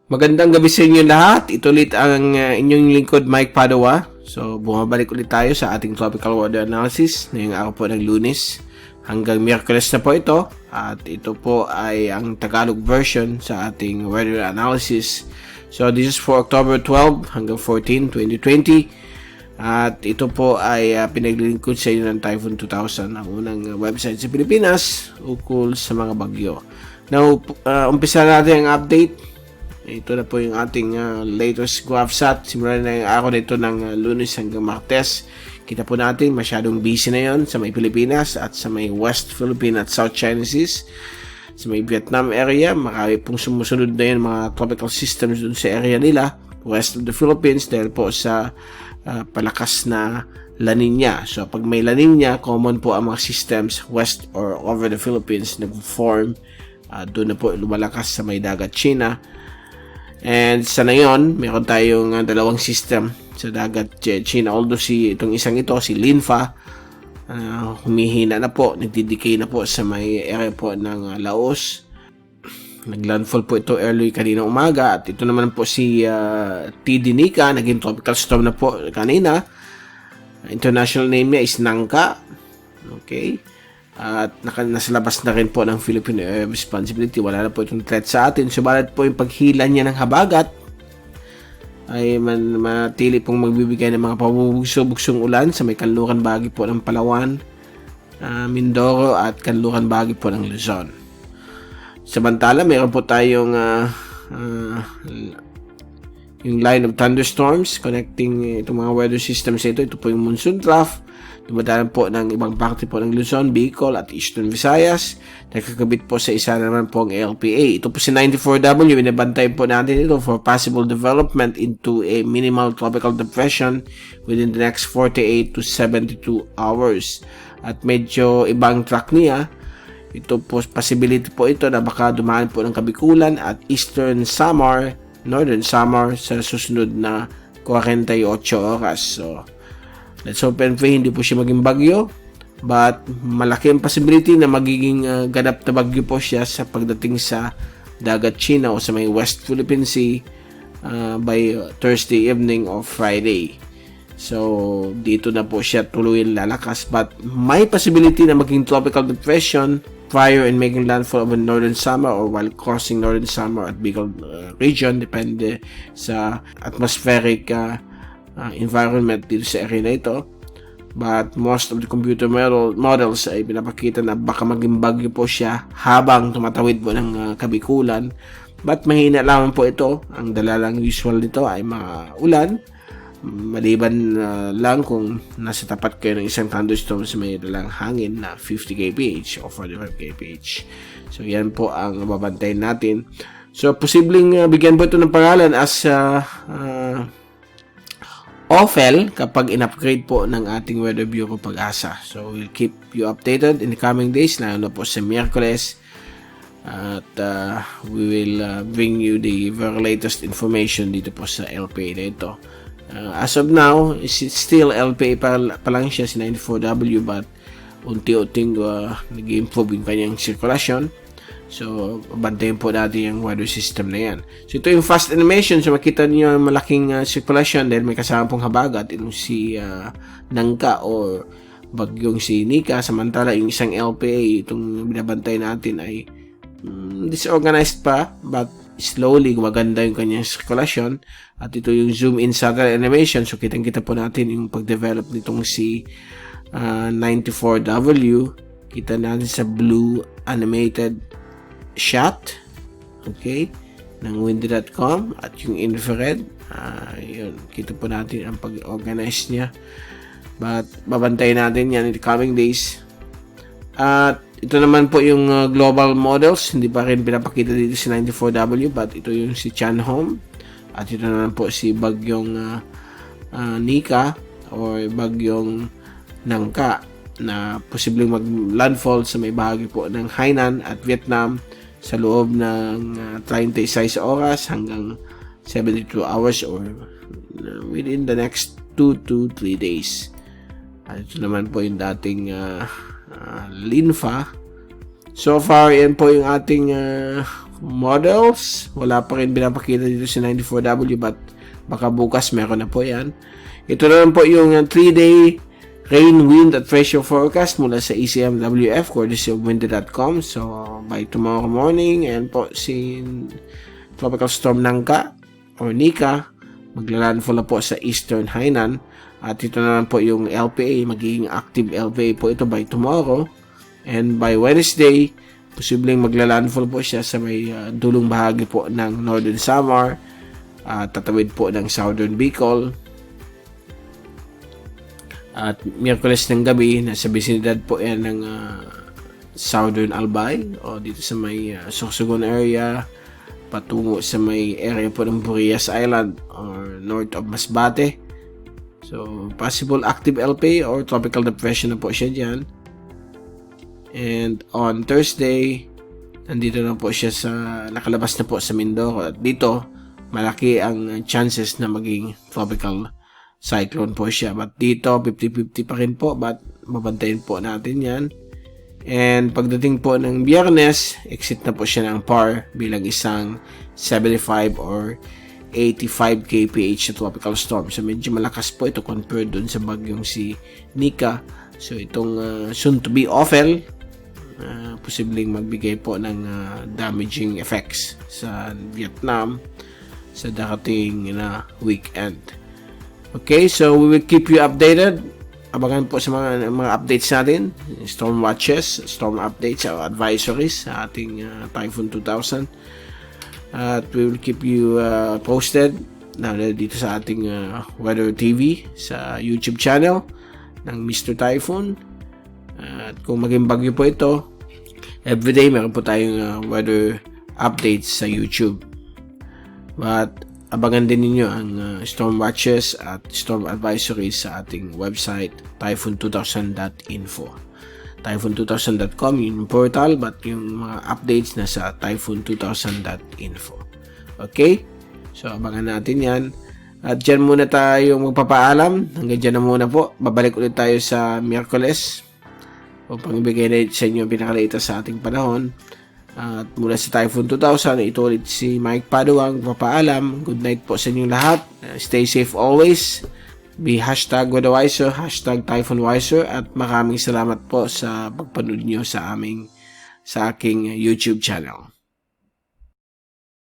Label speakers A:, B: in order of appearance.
A: Magandang gabi sa inyo lahat. Ito ulit ang inyong lingkod, Mike Padua. So, bumabalik ulit tayo sa ating tropical weather analysis ngayong araw po ng Lunes hanggang Miyerkules na po ito. At ito po ay ang Tagalog version sa ating weather analysis. So, this is for October 12 hanggang 14, 2020. At ito po ay pinaglilingkod sa inyo ng Typhoon 2000, ang unang website sa Pilipinas ukol sa mga bagyo. Now, umpisa natin ang update. Ito na po yung ating latest GovSat. Simulan na yung araw na ito ng Lunes hanggang Martes. Kita po natin masyadong busy na yon sa may Pilipinas at sa may West Philippine at South China Seas. Sa may Vietnam area, marami pong sumusunod na yun mga tropical systems dun sa area nila, west of the Philippines, dahil po sa palakas na La Nina. So pag may La Nina, common po ang mga systems west or over the Philippines nag-form. Doon na po lumalakas sa may dagat China. And sa ngayon, meron tayong dalawang system sa dagat China. Although itong isang ito, si Linfa, humihina na po, nagdidecay na po sa may area po ng Laos. Naglandfall po ito early kanina umaga. At ito naman po si TD Nika, naging tropical storm na po kanina. International name niya is Nangka. Okay. At nasa labas na rin po ng Philippine Air Responsibility. Wala na po itong threat sa atin. Subalit po yung paghila niya ng habagat ay matili pong magbibigay ng mga pabubugso-bugsong ulan sa may kanluran bahagi po ng Palawan, Mindoro at kanluran bahagi po ng Luzon. Samantala, meron po tayong yung line of thunderstorms connecting itong mga weather systems ito. Ito po yung monsoon trough. Dumadalan po ng ibang parte po ng Luzon, Bicol at Eastern Visayas. Nakakabit po sa isa naman po ang LPA. Ito po si 94W. Binabantay po natin ito for possible development into a minimal tropical depression within the next 48 to 72 hours. At medyo ibang track niya. Ito po, possibility po ito na baka dumaan po ng Kabikulan at Eastern Samar, Northern Samar sa susunod na 48 oras. So, let's hope and pray hindi po siya maging bagyo, but malaki ang possibility na magiging ganap na bagyo po siya sa pagdating sa dagat China o sa may West Philippine Sea by Thursday evening or Friday. So dito na po siya tuluyan lalakas, but may possibility na maging tropical depression prior in making landfall over Northern Samar or while crossing Northern Samar at Bicol region, depende sa atmospheric environment dito sa area na ito. But most of the computer models ay pinapakita na baka maging bagyo po siya habang tumatawid po ng Kabikulan. But mahina lamang po ito. Ang dalalang usual nito ay mga ulan. Maliban lang kung nasa tapat kayo ng isang thunderstorm sa may dalang hangin na 50 kph o 45 kph. So yan po ang babantayin natin. So posibleng bigyan po ito ng pangalan as OFEL kapag in-upgrade po ng ating Weather Bureau Pag-asa. So, we'll keep you updated in the coming days, lalo na po sa Miyerkules. At we will bring you the very latest information dito po sa LPA na ito. As of now, it's still LPA pa lang siya, si 94W, but unti-unting nag-improve yung kanyang sirkulasyon. So, bantayin po natin yung weather system na yan. So, ito yung fast animation. So, makita niyo yung malaking circulation dahil may kasama pong habagat. Itong si Nangka or bagyong si Nika. Samantala, yung isang LPA, itong binabantay natin ay disorganized pa, but slowly gumaganda yung kanyang circulation. At ito yung zoom in satellite animation. So, kitang-kita po natin yung pag-develop nitong si 94W. Kita natin sa blue animated shot, okay, ng windy.com at yung infrared, yun, kita po natin ang pag-organize niya, but babantayin natin yan in the coming days. At ito naman po yung global models, hindi pa rin pinapakita dito si 94W, but ito yung si Chanhom at ito naman po si bagyong Nika or bagyong Nangka na posibleng mag-landfall sa may bahagi po ng Hainan at Vietnam sa loob ng 36 oras hanggang 72 hours or within the next 2 to 3 days. At ito naman po yung dating Linfa So far, yan po yung ating models. Wala pa rin pinapakita dito si 94W, but baka bukas meron na po yan. Ito na lang po yung 3-day rain, wind at pressure forecast mula sa ECMWF, courtesy of windy.com. So, by tomorrow morning, ayan po si Tropical Storm Nangka or Nika, maglalandfall na po sa Eastern Hainan. At ito na lang po yung LPA, magiging active LPA po ito by tomorrow. And by Wednesday, posibleng maglalandfall po siya sa may dulong bahagi po ng Northern Samar, tatawid po ng Southern Bicol. At Miyerkules ng gabi, nasa bisinidad po yan ng Southern Albay o dito sa may Sorsogon area, patungo sa may area po ng Burias Island or north of Masbate. So, possible active LPA or tropical depression na po siya dyan. And on Thursday, nandito na po siya nakalabas na po sa Mindoro. At dito, malaki ang chances na maging tropical cyclone po siya. But dito, 50-50 pa rin po. But mabantayin po natin yan. And pagdating po ng Biyernes, exit na po siya ng PAR bilang isang 75 or 85 kph na tropical storm. So medyo malakas po ito compared dun sa bagyong si Nika. So itong soon to be Ophel, posibleng magbigay po ng damaging effects sa Vietnam sa darating na weekend. Okay, so we will keep you updated. Abangan po sa mga updates natin, storm watches, storm updates, advisories sa ating Typhoon 2000. At we will keep you posted na dito sa ating Weather TV sa YouTube channel ng Mr. Typhoon. At kung maging bagyo po ito, everyday meron po tayong weather updates sa YouTube. But abangan din ninyo ang storm watches at storm advisories sa ating website typhoon2000.info. typhoon2000.com yung portal, but yung mga updates na sa typhoon2000.info. Okay? So abangan natin yan. At dyan muna tayo magpapaalam. Hanggang dyan na muna po. Babalik ulit tayo sa Miyerkules upang ibigay na sa inyo pinakalaita sa ating panahon. At mula sa Typhoon 2000, ito ulit si Mike Paduang, papaalam. Good night po sa inyong lahat. Stay safe always. Be #WeatherWiser, #TyphoonWiser. At maraming salamat po sa pagpanood nyo sa aking YouTube channel.